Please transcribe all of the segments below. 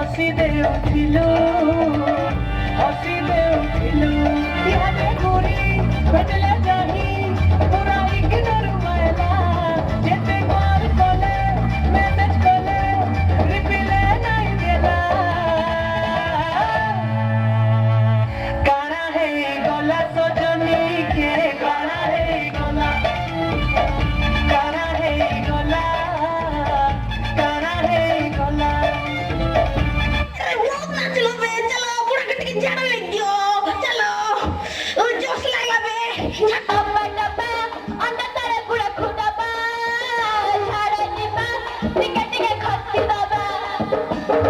हसी दे उठिलु हसी दे उठिलु इहाने घुरी भेटले जाही पूरा इग्नोर मायला जेते कॉल कले मैसेज कले रिप्लाई नहीं देला काना है गला सजनी के काना है गला काना है गला काना है गला चलो बे चलो पूरा कट के झाड़ लग गयो चलो जोश लागला बे अब्बा डब्बा अंदर तारे पूरा खुदा बा झाड़े निबा टिके टिके खस्ती दबा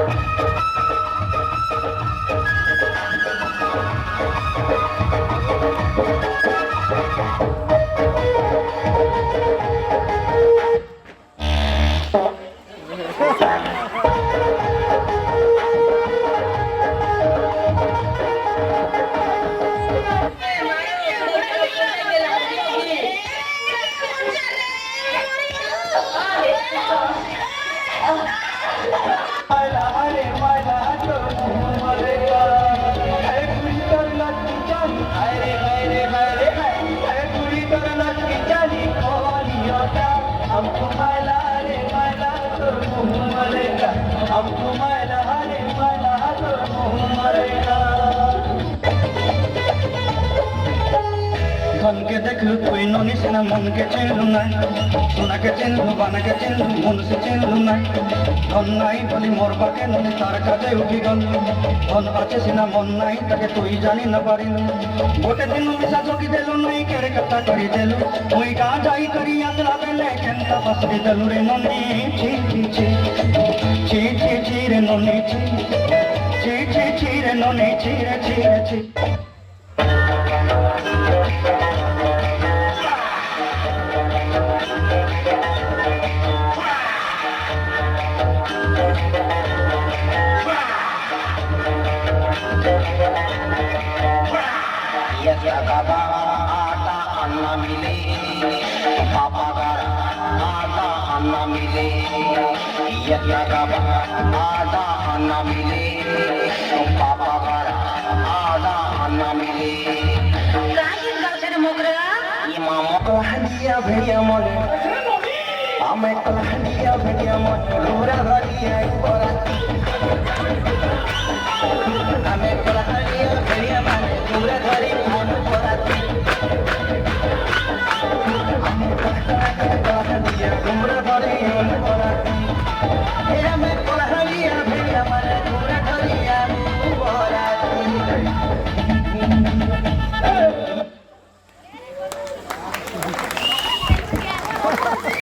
मायला हरे मायला तो मरेगा अरे पूरी तर लटकी जानी अरे मेरे मेरे अरे पूरी तर लटकी जानी कहानी होता हमको मायला हरे मायला तो मरेगा हमको मायला हरे मायला तो मरेगा धन के देखलू कोई ननिस ना मन के चिन्हलू নাই সোনা के चिन्हलू बाना के चिन्हलू मन से चिन्हलू নাই ধন নাই বলি মরবা কেন তার কাছে উঠি গল ধন আছে সিনা মন নাই তাকে তুই জানি না পারিলু গোটে দিন মিশা চকি দেলু নাই কেড়ে কথা করি দেলু মুই গা যাই করি আতলা বেলে কেনটা ফসরি দেলু রে ননি ছি ছি ছি ছি ছি ছি রে ননি ছি ছি ছি ছি রে ননি ছি রে ছি রে ছি बाबा आटा अन्ना मिले पापा घर आटा अन्ना मिले बाबा आटा अन्ना मिले पापा घर आटा अन्ना मिले काहे गावकर मोगरा ये मामा को हंडिया भेड़िया मोले हमें को हंडिया भेड़िया मोले रूरा भरिया कोरा हमें को हंडिया भेड़िया मोले रूरा